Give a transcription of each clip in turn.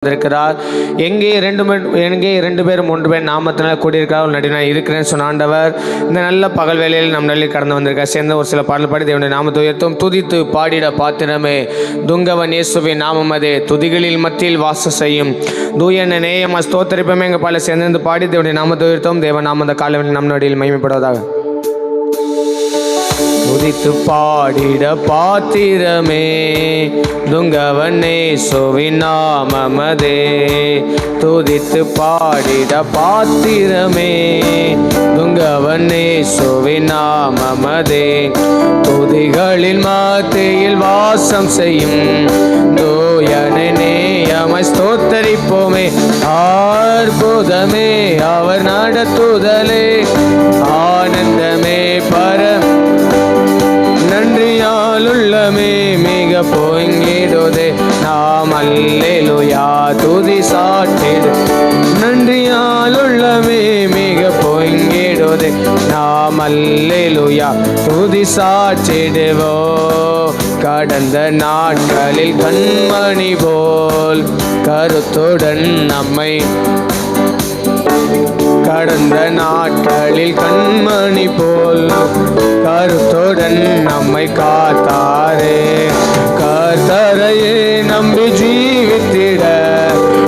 இருக்கிறார். எங்கே இரண்டு பேரும் மூன்று பேர் நாமத்தினால் கூடியிருக்கிறார் நடினார் இருக்கிறேன்னு சொன்ன ஆண்டவர் இந்த நல்ல பகல் வேளையில் நம் நல்லி கடந்து வந்திருக்கார். சேர்ந்த ஒரு சில பாடல் பாடி தேவனுடைய நாமத்தை உயர்த்தும். துதித்து பாடிட பாத்திரமே துங்கவன் இயேசுவின் நாமமதே துதிகளில் மத்தியில் வாசம் செய்யும் தூயன நேயமா ஸ்தோத்தரிப்பமே எங்கள் பால சேர்ந்து பாடி தேவனுடைய நாமத்தை உயர்த்தும். தேவ நாமத காலவில் நம் நடியில் மகிமைப்படுவதாக. துதித்து பாடிட பாத்திரமே துங்கவனே இயேசுவின் நாமமதே துதித்து பாடிட பாத்திரமே துங்கவனே இயேசுவின் நாமமதே துதிகளில் மத்தியில் வாசம் செய்யும் தூயனை நேயமாய் ஸ்தோத்தரிப்போமே. அற்புதமே அவர் நடத்துதலே ஆனந்தமே பரம் நன்றியாலுள்ளமே மிக பொங்கிடுதே நாம் அல்லேலூயா துதி சாட்டிடு நன்றியாலுள்ளமே மிக பொங்கிடுதே நாம் அல்லேலூயா துதி சாட்டிடுவோ. கடந்த நாட்களில் கண்மணி போல் கருத்துடன் நம்மை கடந்த நாட்களில் கண்மணி போல் கருத்துடன் நம்மை காத்தாரே. கர்த்தரையே நம்பி ஜீவித்திட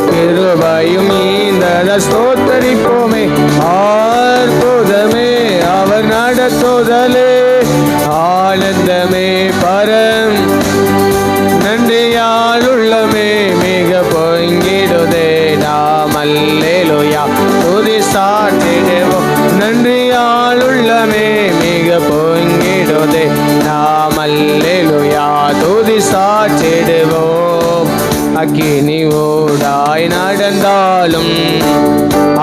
கிருபையும் ஈந்தத ஸ்தோத்தரிப்போமே. அற்புதமே அவர் நடத்துதலே ஆனந்தமே பரம் நன்றியாலுள்ளமே மிக பொங்கிடுதே நாம் அல்லேலூயா துதி சாட்டிடுவோம். நன்றியாலுள்ளமே மிக பொங்கிடுதே நாம் அல்லேலூயா துதி சாட்டிடுவோம். அக்கினி ஓடாய் நடந்தாலும்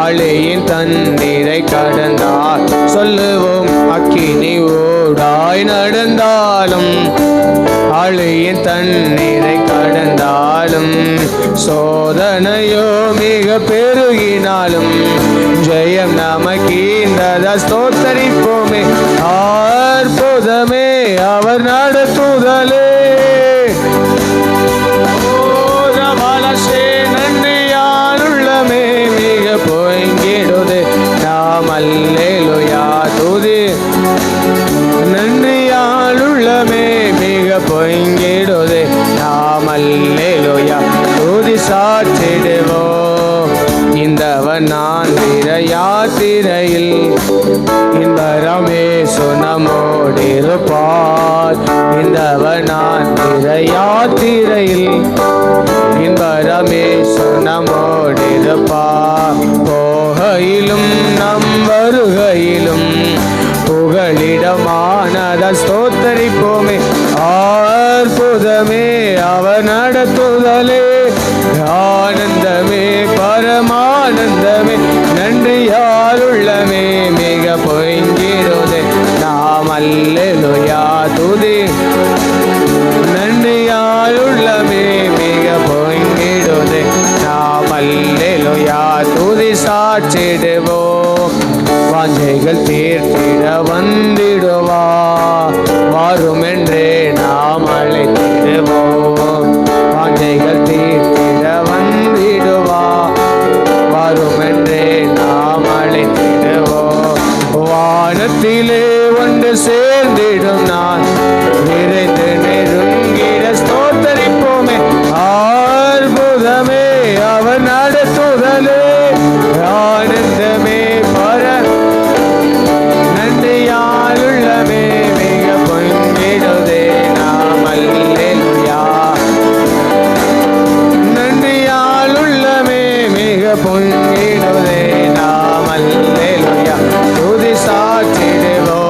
அழியின் தண்ணீரை கடந்தால் சொல்லுவோம். அக்கினி ஓடாய் நடந்தாலும் அழியின் தண்ணீரை கடந்தாலும் சோதனையோ மிக பெருகினாலும் ஜெயம் நமக்கீந்தத ஸ்தோத்தரிப்போமே. அற்புதமே அவர் நடத்துதலே நன்றியாலுள்ளமே மிக பொங்கிடுதே நாம் அல்லேலூயா துதி நன்றியாலுள்ளமே மிக பொங்கிடுதே நாம் அல்லேலூயா துதி சாற்றிடுவோ. இந்தவன் நான் யாத்திரையில் இன்பரமே சுனமோடிருப்பார். இந்தவன் நான் யாத்திரையில் இன்பரமே சுனமோடிருப்பார். போகையிலும் நம் வருகையிலும் புகலிடமானத ஸ்தோத்தரிப்போமே. அற்புதமே அவர் நடத்துதலே ஆனந்தமே பரமானந்தமே நன்றியாலுள்ளமே மிக பொங்கிடுதே நாம் அல்லேலூயா துதி நன்றியாலுள்ளமே மிக பொங்கிடுதே நாம் அல்லேலூயா துதி சாற்றிடுவோம். வாஞ்சைகள் தீர்த்திட வந்திடுவா வரும் என்றே நாம் அழைத்திடுவோம். வாஞ்சைகள் தீர்த்திட வந்திடுவா வரும் என்றே நாம் அழைத்திடுவோம். வானத்திலே ஒன்று சேர்ந்திடும் நான் விரைந்து நெருங்கிட ஸ்தோத்தரிப்போமே. அற்புதமே அவர் நடத்துதலே ஆனந்தமே பர நன்றியாலுள்ளமே மிக பொங்கிடுதே நாம் அல்லேலூயா நன்றியாலுள்ளமே மிக பொங்கிடுதே நாம் அல்லேலூயா துதி சாற்றிடுவோ.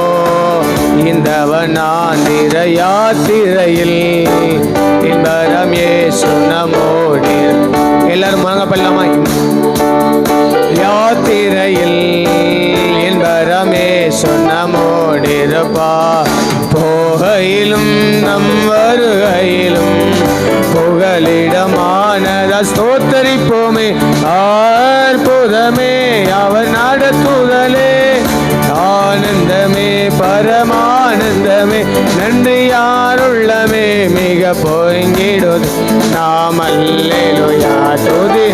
இந்தவன் ஆந்திர யாத்திரையில் இன்பரம் இயேசு நம்மோடு எல்லாரும் முழங்க பண்ணலாமா? யாத்திரையில் இன்பரமே சொன்னமோடிருப்பா. போகையிலும் நம் வருகையிலும் புகலிடமானத ஸ்தோத்தரிப்போமே. அற்புதமே அவர் நடத்துதலே ஆனந்தமே பரமானந்தமே நன்றியாருள்ளமே மிக பொங்கிடு நாம் அல்லேலூயா துதி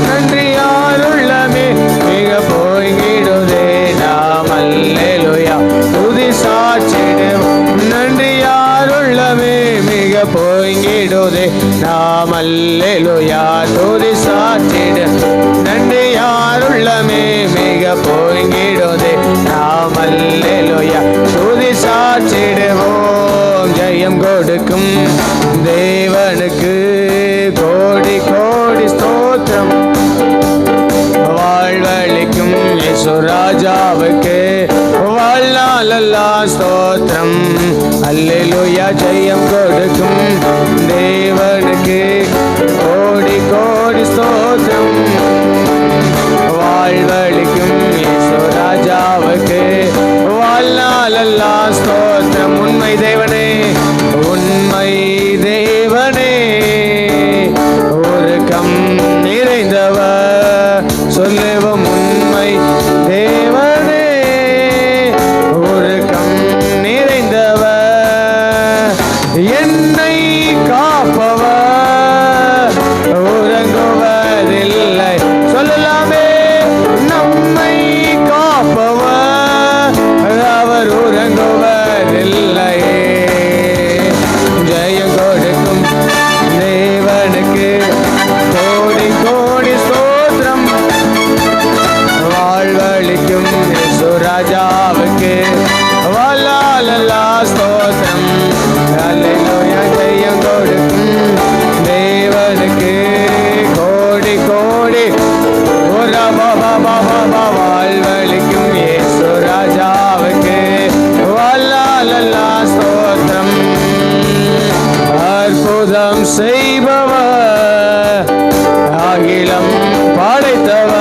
நன்றியால் உள்ளமே மிக பொங்கிடுதே நாம் அல்லேலூயா துதி சாற்றிடுவோம் நன்றியால் உள்ளமே மிக பொங்கிடுதே நாம் அல்லேலூயா துதி சாற்றிடுவோம் நன்றியால் உள்ளமே மிக பொங்கிடுதே நாம் அல்லேலூயா துதி சாற்றிடுவோம் ஜெயம் கொடுக்கும் தேவனுக்கு கோடி கோடி ஸ்தோத்திரம் வாழ்வழிக்கும் இயேசு ராஜாவுக்கு வாழ்நாளெல்லாம் ஸ்தோத்திரம் அல்லேலூயா ஜெயம் கொடுக்கும் தேவனுக்கு கோடி கோடி ஸ்தோத்திரம் வாழ்வழிக்கும் இயேசு ராஜாவுக்கு வாழ்நாளெல்லாம் ஸ்தோத்திரம் உண்மை தேவனே உண்மை தேவனே உருக்கம் நிறைந்தவர் சொல்லுவோம் உண்மை தேவனே உருக்கம் நிறைந்தவர் என்னை காப்பவர் உறங்குவதில்லை சொல்லலாமே நம்மை காப்பவர் அவர் உறங்குவதில்லையே ஜெயம் கொடுக்கும் தேவனுக்கு கோடி கோடி ஸ்தோத்திரம் வாழ்வழிக்கும் இயேசு ராஜாவுக்கு வாழ்நாளெல்லா ஸ்தோத்திரம் அல்லேலூயா ஜெயம் கொடுக்கும் தேவனுக்கு கோடி கோடி வாழ்வழிக்கும் இயேசு ராஜாவுக்கு வாழ்நாளெல்லா ஸ்தோத்திரம் அற்புதம் செய்பவர் அகிலம் படைத்தவர்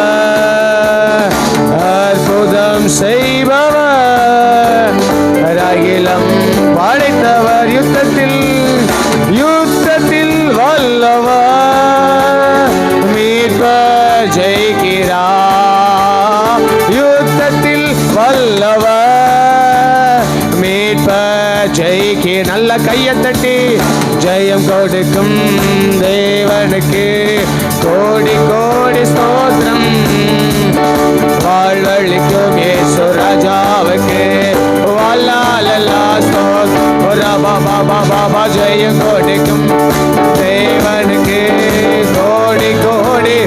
அற்புதம் செய்பவர் அகிலம் படைத்தவர் யுத்தத்தில் வல்லவர் மீட்பர் ஜெயிக்கிறார் யுத்தத்தில் வல்லவர் மீட்பர் ஜெயிக்க நல்ல கையை தட்டி ஜெயம் கொடுக்கும் தேவனுக்கு கோடி கோடி ஸ்தோத்திரம் வாழ்வழிக்கும் இயேசு ராஜாவுக்கு வாழ்நாளெல்லா ஸ்தோத்திரம் பாபா ஜெயம் கொடுக்கும் தேவனுக்கு கோடி கோடி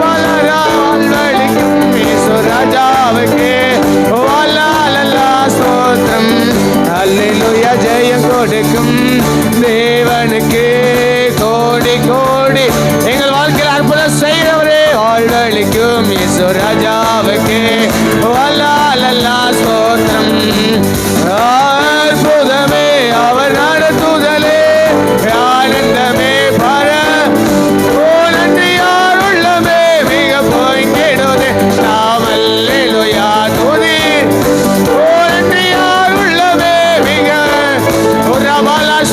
வாழ்வழிக்கும் இயேசு ராஜாவுக்கு வாழ்நாளெல்லா ஸ்தோத்திரம் அல்லேலூயா ஜெயம் கொடுக்கும் தேவனுக்கு கோடி கோடி எங்கள் வாழ்க்கையில் அற்புதம் செய்கிறவரே வாழ்வழிக்கும் இயேசு ராஜாவுக்கு வாழ்நாளெல்லா ஸ்தோத்திரம் அற்புதமே அவர் நடத்துதலே ஆனந்தமே பர நன்றியார் உள்ளமே மிக பொங்கிடுதே நாம் அல்லேலூயா துதி நன்றியார் உள்ளமே மிக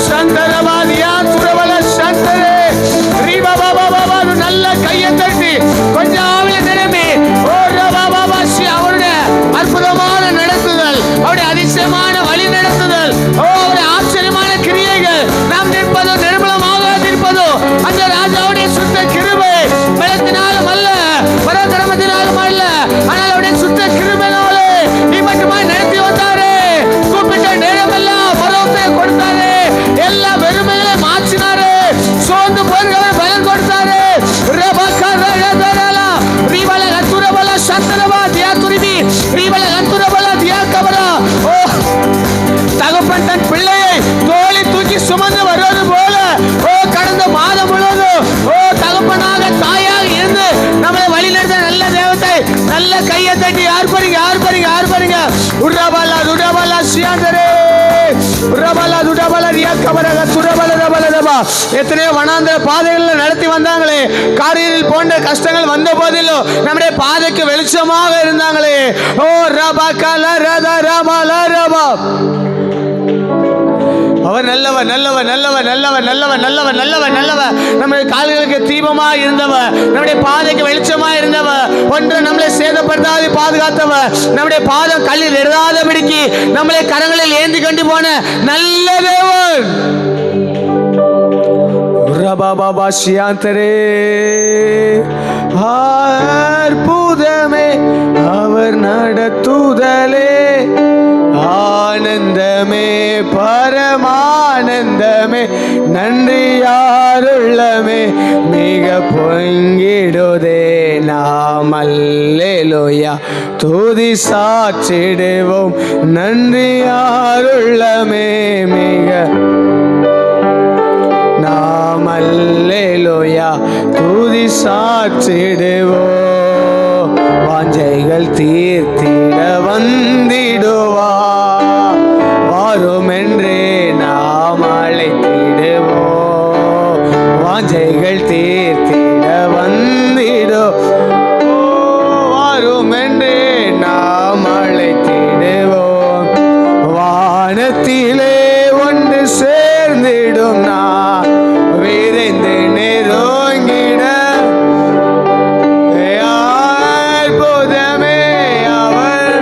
சந்தரவாதியா துரவல சந்தரே நல்ல கையை தட்டி கொஞ்சம் தினமே அவருடைய அற்புதமான நடத்துதல் அவருடைய அதிசயமான வழி நடத்துதல் அவருடைய ஆச்சரியமான கிரியைகள் நாம் நிற்பதோ நிர்மலமாக நிற்பதோ அந்த ராஜாவுடைய சுத்த கிருபை பலத்தினாலும் அல்ல பராக்கிரமத்தினாலும் அல்ல ஆனால் அவருடைய சுத்த கிருபையினாலே நீ மட்டுமாய் நடத்தி வந்தாரே கூப்பிட்ட நேரமெல்லாம் பரவத்தை கொடுத்தாரே எல்லா வெறுமைகளை மாற்றினாரே சோர்ந்து போகிறவரை பலன் கொடுத்தாரே தகப்பன் தன் பிள்ளையை தோளி தூக்கி சுமந்து வருவது போல கடந்த மாதம் முழுவதும் தகப்பனாக தாயாக இருந்து நம்மளை வழிநடத்த நல்ல தேவத்தை நல்ல கையை தட்டி யார் பாருங்க உர்ரபாலா துடபாலா சியாந்தரே உர்ரபாலா துடபாலா ரியாக்கபரக துடபாலா ரபாலா எத்தனையோ வனாந்தர பாதைகளில் நடத்தி வந்தாங்களே காரியில் போன்ற கஷ்டங்கள் வந்த போதிலும் நம்முடைய பாதைக்கு வெளிச்சமாக இருந்தாங்களே ஓ ரபா கல ரதா ரபாலா ரபா அவர் நல்லவர் நம்முடைய கால்களுக்கு தீபமா இருந்தவர் நம்முடைய பாதைக்கு வெளிச்சமா இருந்தவர் ஒன்று நம்மளை சேதப்படுத்தாது பாதுகாத்தவர் நம்முடைய பாதம் கல்லில் எழுதாதபடிக்கு நம்மளை கரங்களில் ஏந்தி கொண்டு போன நல்ல தேவன் ரபாபாபா ஷியாந்தரே. அற்புதமே அவர் நடத்துதலே, ஆனந்தமே பரமானந்தமே, நன்றியாருள்ளமே மிக பொங்கிடுதே. நாம் அல்லேலூயா துதி சாற்றிடுவோம், நன்றியாருள்ளமே மிக. நாம் அல்லேலூயா துதி சாற்றிடுவோம், வாஞ்சைகள் தீர்த்திட வந்திடுவா வாரும் என்றே நாம் அழைத்திடுவோம், வாஞ்சைகள் தீர்த்திட வந்திடோ வாரும் என்றே நாம் அழைத்திடுவோம். வானத்திலே ஒன்று சேர்ந்திடும் நான் விரைந்து நெருங்கிட, அற்புதமே அவர்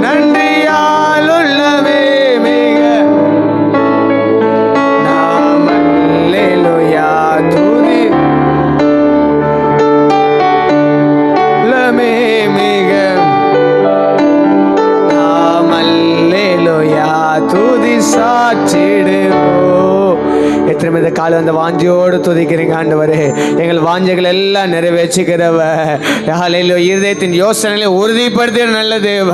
நன்றியால் உள்ளமே மிக. நாம் அல்லேலூயா துதி உள்ளமே மிக. நாம் அல்லேலூயா துதி சாற்றிடுவோம். எத்தனை இந்த காலம் அந்த வாஞ்சியோடு துதிக்கிறீங்க ஆண்டவரே. எங்கள் வாஞ்சைகள் எல்லாம் நிறைவேற்றுகிறவ, இருதயத்தின் யோசனைகளை உறுதிப்படுத்துகிற நல்ல தேவ.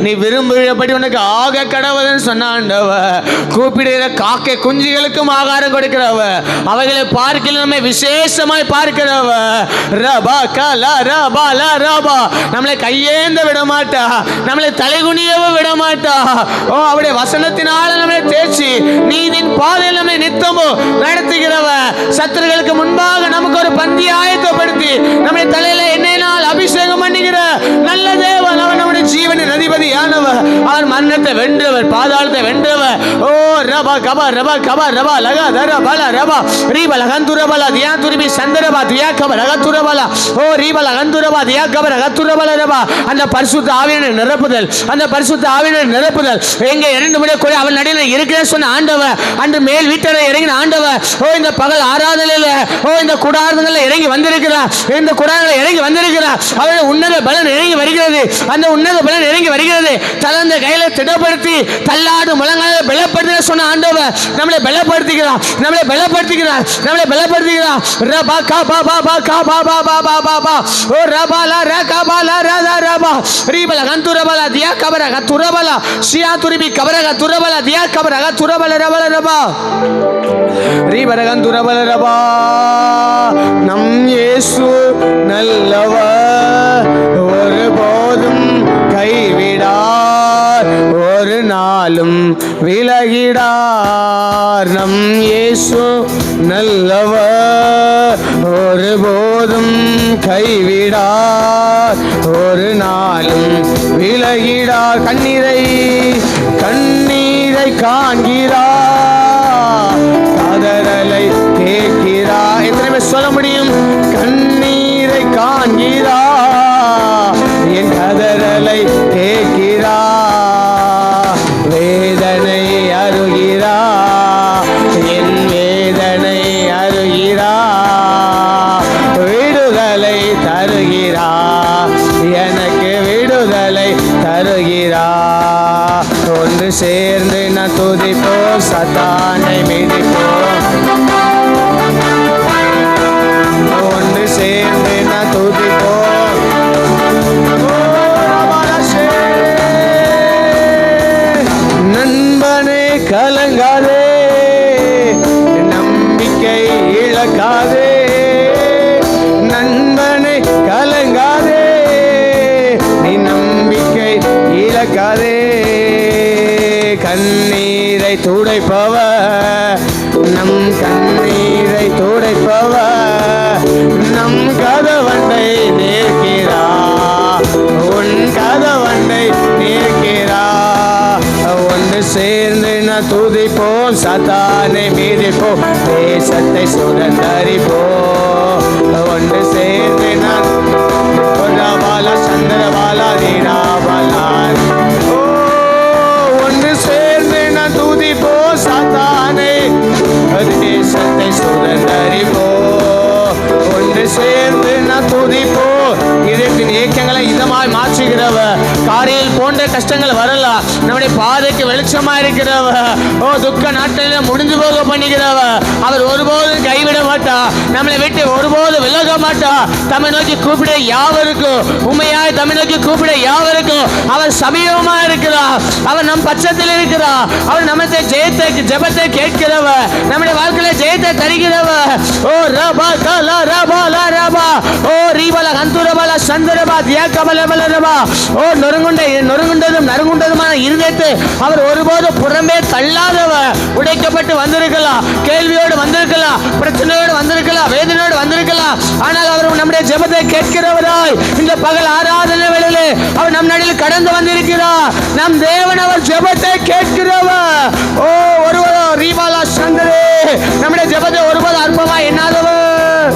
நீ விரும்புகிறபடி உனக்கு ஆக கடவுள்னு சொன்ன ஆண்டவ. கூப்பிடுகிற காக்கை குஞ்சுகளுக்கும் ஆகாரம் கொடுக்கிறவ, அவைகளை பார்க்கல நம்மை விசேஷமாய் பார்க்கிறவ. ரபா கலா ரபா ல ரபா, நம்மளை கையேந்த விட மாட்டா, நம்மளை தலைகுனியவ விட மாட்டா. ஓ, அவருடைய வசனத்தினால நம்மளை தேய்ச்சி நீதின் பாதையில் நம்மை நித்தமோ நடத்துகிறவ. சத்துருகளுக்கு முன்பாக நமக்கு ஒரு பந்தி ஆயத்தப்படுத்தி நம்முடைய தலையில எண்ணெயினால் அபிஷேகம் பண்ணுகிற நல்ல தேவன். அவன் நம்முடைய ஜீவனின் அதிபதியானவர். அவர் மரணத்தை வென்றவர், பாதாளத்தை வென்றவர். ஓ ரபா கபா ரபா கபா ரபா லகா தர பல ரபா ரீபல கந்துரபல தியா துரிபி சந்தரபா தியா கப ரகத்துரபல. ஓ ரீபல கந்துரபா தியா கப ரகத்துரபல ரபா. அந்த பரிசுத்த ஆவியினர் நிரப்புதல், அந்த பரிசுத்த ஆவியினர் நிரப்புதல். எங்க 2 முறை கூட அவன் நடுவில் இருக்கிறேன்னு சொன்ன ஆண்டவர் அன்று மேல் வீட்டரை இறங்கின ஆண்டவர். ஓ, இந்த பகல் ஆராதனையில, ஓ, இந்த குடாரங்கள்ல இறங்கி வந்திருக்கிறார். இந்த குடாரங்களை இறங்கி வந்திருக்கிறார். அவருடைய உன்னத பலன் இறங்கி வருகிறது. அந்த உன்னத பலன் இறங்கி வருகிறது. தளர்ந்த கையில திடப்படுத்தி தள்ளாடு முழங்கால பலப்படுத்த சொன்ன ஆண்டவர் நம்மளை பலப்படுத்துகிறார், நம்மளை பலப்படுத்துகிறார், நம்மளை பலப்படுத்துகிறார். ரபா கா பா பா பா கா பா பா பா பா பா பா. ஓ ரபா லா ர கா பா லா ர த ரபா ரீபல கந்துரபல தியா கபர கதுரபல சியா துரிபி கபர கதுரபல தியா கபர கதுரபல ரபல ரபா ரீபரகந்துரபல ரபா. நம் இயேசு நல்லவர், ஒருபோதும் கைவிடார், ஒரு நாளும் விலகிடார். நம் இயேசு நல்லவர், ஒருபோதும் கைவிடார், ஒரு நாளும் விலகிடார். கண்ணீரை காண்கிறார், கதறலை கேட்கிறார். எத்தனை பேர் சொல்ல முடியும்? கண்ணீரை காண்கிறார், என் கதறலை கேட்கிறார். வேதனை அருகிறார், என் வேதனை அருகிறார். விடுதலை தருகிறார், எனக்கு விடுதலை தருகிறார். ஒன்று சேர்ந்து நான் துதிப்போம், சத்தானை மிதிப்போம். ஒன்று சேர்ந்து நான் துதிப்போம். நண்பனே கலங்காதே, நம்பிக்கை இழக்காதே. நண்பனே கலங்காதே, நீ நம்பிக்கை இழக்காதே. கண்ணீரை துடைப்பவர், நம் கண்ணீரை துடைப்பவர், நம் கதவண்டை நிற்கிறார், உன் கதவண்டை நிற்கிறார். ஒன்று சேர்ந்து நான் துதிப்போம், சத்தானை மீதிப்போம், தேசத்தை சுதந்தரிப்போம். ஒன்று சேர்ந்து நான் சந்திரபாலா தீராபாலா. ஒன்று வெளிச்சமா இருக்கிறவ. ஓ துக்க நாட்களில முடிஞ்சு போக பண்ணிக்கிறவ. அவர் ஒருபோதும் கைவிட மாட்டா, நம்மளை விட்டு ஒருபோது விலக மாட்டா. தம்மை நோக்கி கூப்பிட யாவருக்கும், உண்மையாய் தம்மை நோக்கி கூப்பிட யாவருக்கும் அவர் சமீபமா இருக்கிறார். அவர் நம் பட்சத்தில் இருக்கிறார். அவர் நமக்கு ஜெயத்தை ஜெபத்தை கேட்கிறவ, நம்முடைய வாழ்க்கையில ஜெயத்தை தருகிறவ. ஓ ரபா கலா ரபா லா ரபா ஓ ரீபல கந்துரபல சந்தரபா தியாகபலபல ரபா ஓ நொறுங்குண்டதும் நறுங்குண்டதுமான இருதயத்தை அவர் ஒருபோது புறம்பே தள்ளாதவ. உடைக்கப்பட்டு வந்திருக்கலாம், கேள்வியோடு வந்திருக்கலாம், பிரச்சனையோடு வந்திருக்கலாம், வேதனையோடு வந்திருக்கலாம். ஆனால் அவர் நம்முடைய ஜெபத்தை கேட்கிறவராய் இந்த பகல் ஆராதனை வேளையிலே அவர் நம் நடுவில் கடந்து வந்திருக்கிறார். நம் தேவன் அவர் ஜெபத்தை கேட்கிறவர். ஓ ஒருவரோ ரீபாலா சந்தரே நம்முடைய ஜெபத்தை ஒருபோது அற்பமா எண்ணாதவர்.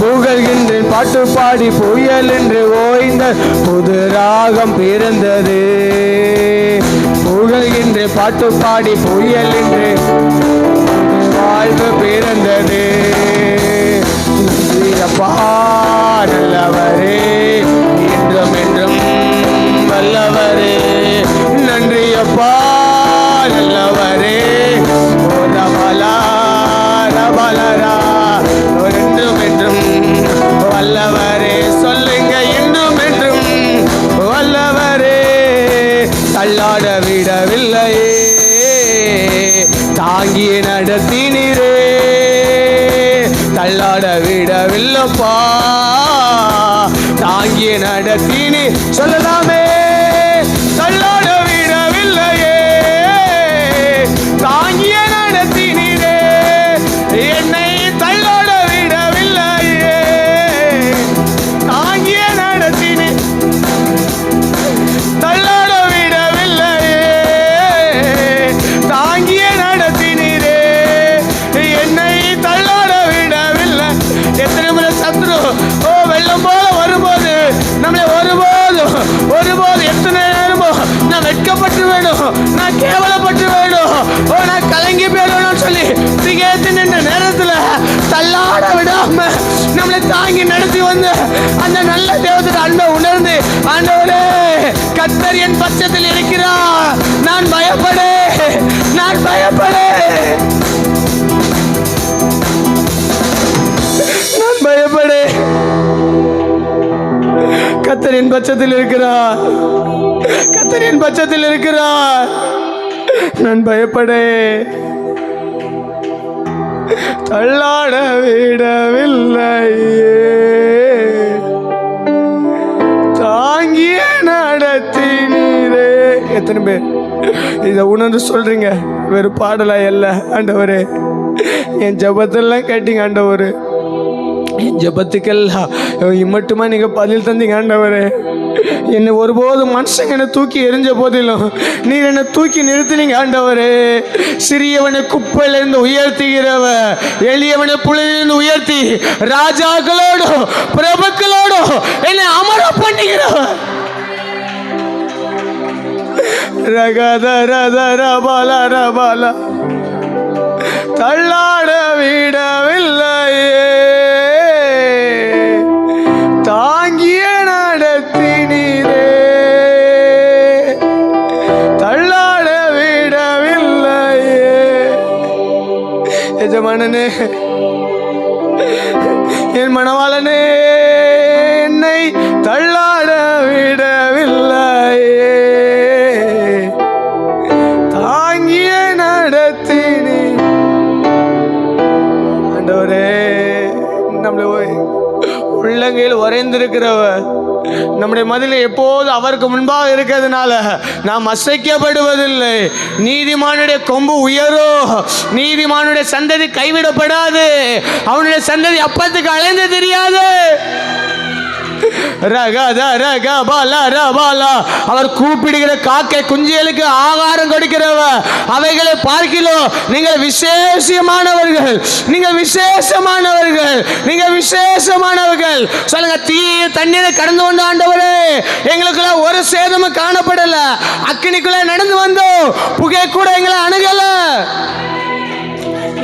புகழ்கின்றேன் பாட்டு பாடி புயல் என்று ஓய்ந்த புது ராகம் பிறந்தது. புகழ்கின்றேன் பாட்டு பாடி புயல் என்று வாழ்வு பிறந்தது. அப்பா நல்லவரே, என்றும் என்றும் வல்லவரே. நன்றி அப்பா நல்லவரே. என்றும் என்றும் வல்லவரே. சொல்லுங்க, என்றும் என்றும் வல்லவரே. தள்ளாட விடவில்லையே, தாங்கி நடத்தினீரே. தள்ளாட விடவில்லப்பா, தாங்கி நடத்தினி. சொல்லலாமே, தள்ளாட விடவில்லையே, தாங்கிய நடத்தினீரே. என்னை தள்ளாட விடவில்லையே, தாங்கிய நடத்தினி. தள்ளாட விடவில்லையே, தாங்கிய நடத்தினீரே. என்னை தள்ளாட விடவில்லை. எத்தனை முறை சத்ரு ஓ வெள்ளம் போல வரும்போது நம்மளை ஒருபோது எத்தனை நேரமோ நான் வெட்கப்பட்டு வேணும், நான் கேவலப்பட்டு வேணும், ஓ நான் கலங்கி போயிடணும்னு சொல்லி திகைத்து நின்ற நேரத்துல தள்ளாட விடாம நம்மளை தாங்கி நடத்தி வந்து அந்த நல்ல தேவத்தோட அன்பை உணர்ந்து, ஆண்டவரே கர்த்தர் என் பட்சத்தில் இருக்கிறார், நான் பயப்படே. கர்த்தர் என் பட்சத்தில் இருக்கிறார், கர்த்தர் என் பட்சத்தில் இருக்கிறார், நான் பயப்படே. தள்ளாட விடவில்லையே, தாங்கிய நடத்தினீரே. எத்தனை பேர் இதை உணர்ந்து சொல்றீங்க? வேறு பாடலா இல்ல ஆண்டவரே, என் ஜபத்தெல்லாம் கேட்டீங்க ஆண்டவரே, என் ஜபத்துக்கெல்லாம் மட்டுமா நீங்க பதில் தந்தீங்க ஆண்டவரே. என்னை ஒருபோதும் மனுஷங்க என்னை தூக்கி எரிஞ்ச போதிலும் நீர் என்னை தூக்கி நிறுத்தினீங்க ஆண்டவரே. சிறியவனை குப்பையிலிருந்து உயர்த்துகிறவ, எளியவனை புலிலிருந்து உயர்த்தி ராஜாக்களோடு பிரபுக்களோடு என்னை அமர பண்ணுகிறவ. ரபாலா தள்ளாட விடவில்லையே, தாங்கிய நடத்தினீரே. தள்ளாட விடவில்லையே. எஜமானனே, என் மணவாளனே, என்னை தள்ளாட விடவில்லையே, தாங்கிய நடத்தினீ. ஆண்டவரே, நம்மளை உள்ளங்கையில் வரைந்திருக்கிறவ, நம்முடைய மதில் எப்போது அவருக்கு முன்பாக இருக்கிறதுனால நாம் அசைக்கப்படுவதில்லை. நீதிமானுடைய கொம்பு உயரோ, நீதிமானுடைய சந்ததி கைவிடப்படாது, அவனுடைய சந்ததி அப்பத்துக்கு அலைந்து தெரியாது. அவர் கூப்பிடுகிற காக்கை குஞ்சிகளுக்கு ஆகாரம் கொடுக்கிறவ. அவைகளை பார்க்கிறோம். நீங்கள் விசேஷமானவர்கள், நீங்கள் விசேஷமானவர்கள், நீங்கள் விசேஷமானவர்கள். சொல்லுங்க, தீய தண்ணீரை கடந்து கொண்டு ஆண்டவரே, எங்களுக்குள்ள ஒரு சேதமும் காணப்படல. அக்கினிக்குள்ள நடந்து வந்தோம், புகை கூட எங்களை அணுகல.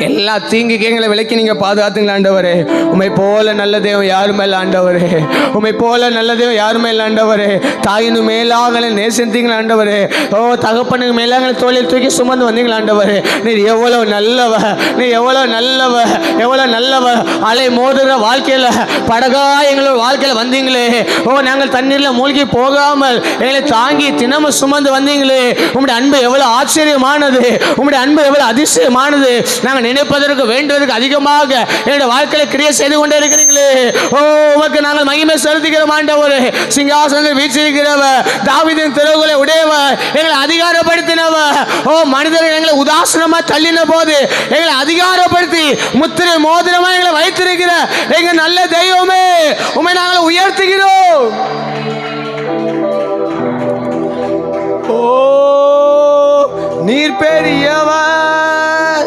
எல்லா தீங்குக்கு எங்களை விலக்கி நீங்க பாதுகாத்துங்களா ஆண்டவரே. உம்மை போல நல்ல தெய்வம் யாருமே இல்லை ஆண்டவரே. உம்மை போல நல்ல தெய்வம் யாருமே இல்லை ஆண்டவரே. தாயினு மேலாக நேசித்தீங்களா ஆண்டவரே. ஓ தகப்பனுக்கு மேலாக தோளில் தூக்கி சுமந்து வந்தீங்களா ஆண்டவரே. நீர் எவ்வளவு நல்லவ, நீர் எவ்வளவு நல்லவ, எவ்வளவு நல்லவ. அலை மோதுகிற வாழ்க்கையில படகா எங்களோட வாழ்க்கையில வந்தீங்களே. ஓ நாங்கள் தண்ணீர்ல மூழ்கி போகாமல் எங்களை தாங்கி தினமும் சுமந்து வந்தீங்களே. உங்களுடைய அன்பு எவ்வளவு ஆச்சரியமானது, உங்களுடைய அன்பு எவ்வளவு அதிசயமானது. நாங்கள் நினைப்பதற்கு வேண்டுவதற்கு அதிகமாக என்னுடைய வாழ்க்கையில கிரியை செய்து கொண்டே இருக்கிறீங்களே. ஓ உமக்கு நாங்கள் மகிமை செலுத்துகிறோம் ஆண்டவரே. சிங்காசனத்தில் வீற்றிருக்கிறவர், தாவீதின் திறவுகளை உடையவர், எங்களை அதிகாரப்படுத்தினவர். ஓ மனிதர்கள் எங்களை உதாசனமா தள்ளின போது எங்களை அதிகாரப்படுத்தி முத்திரை மோதிரமா எங்களை வைத்திருக்கிற எங்க நல்ல தெய்வமே, உம்மை நாங்கள் உயர்த்துகிறோம். ஓ நீர் பெரியவர்,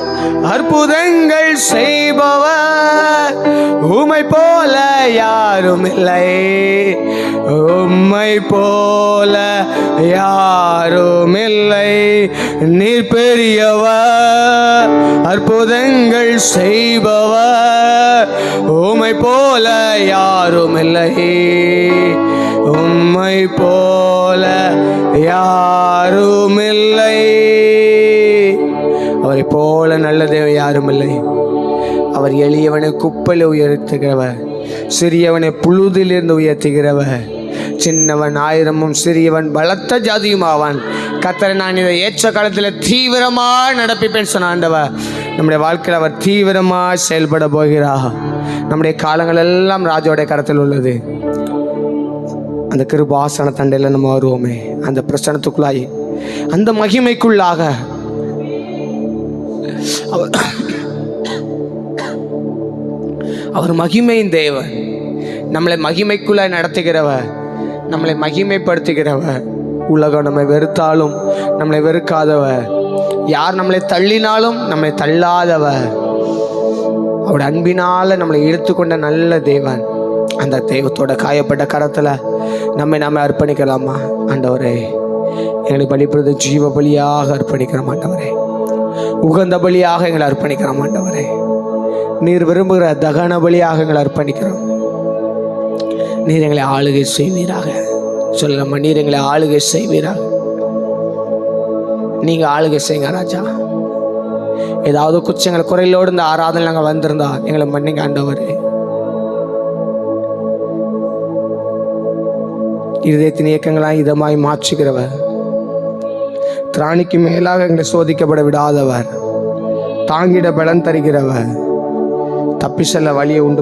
அற்புதங்கள் செய்பவர், உம்மை போல யாரும் இல்லை, உம்மை போல யாரும் இல்லை. நீர் பெரியவர், அற்புதங்கள் செய்பவர், உம்மை போல யாரும் இல்லை, உம்மை போல யாரும் இல்லை. அவரை போல நல்ல தேவன் யாரும் இல்லை. அவர் எளியவனை குப்பையில் உயர்த்துகிறவர், சிறியவனை புழுதிலிருந்து உயர்த்துகிறவர். சின்னவன் ஆயிரமும் சிறியவன் பலத்த ஜாதியும் ஆவான். கர்த்தரை நான் இதை ஏற்ற காலத்தில் தீவிரமாக நடப்பிப்பேன் சொன்ன ஆண்டவர், நம்முடைய வாழ்க்கையில் அவர் தீவிரமாக செயல்பட போகிறார். நம்முடைய காலங்கள் எல்லாம் ராஜாவுடைய கரத்தில் உள்ளது. அந்த கிருபாசன தண்டையில் நம்ம வருவோமே, அந்த பிரச்சனத்துக்குள்ளாய் அந்த மகிமைக்குள்ளாக அவர் மகிமையின் தேவன், நம்மளை மகிமைக்குள்ளாய் நடத்துகிறவர், நம்மளை மகிமைப்படுத்துகிறவர். உலகம் நம்மை வெறுத்தாலும் நம்மளை வெறுக்காதவர், யார் நம்மளை தள்ளினாலும் நம்மளை தள்ளாதவர், அவருடைய அன்பினால் நம்மளை இழுத்துக்கொண்ட நல்ல தேவன். அந்த தெய்வத்தோட காயப்பட்ட கரத்தில் நம்மை அர்ப்பணிக்கலாமா? ஆண்டவரே எங்களை பலிப்படுத்த ஜீவ பலியாக அர்ப்பணிக்கிறோம் ஆண்டவரே. உகந்த பலியாக எங்களை அர்ப்பணிக்கிறோம் ஆண்டவரே. நீர் விரும்புகிற தகன பலியாக எங்களை அர்ப்பணிக்கிறோம். நீர் எங்களை ஆளுகை செய்வீராக. சொல்லலாமா? நீர் எங்களை ஆளுகை செய்வீராக. நீங்கள் ஆளுகை செய்யுங்க ராஜா. ஏதாவது குச்சங்கள் குறையிலோடு இந்த ஆராதனை நாங்கள் வந்திருந்தா எங்களை மன்னிங்க ஆண்டவரே. இருதயத்தின் இயக்கங்களாய் இதமாய் மாற்றுகிறவர், திராணிக்கு மேலாக எங்களை சோதிக்கப்பட விடாதவர், தாங்கிட பலன் தருகிறவர், தப்பி செல்ல வழியை உண்டு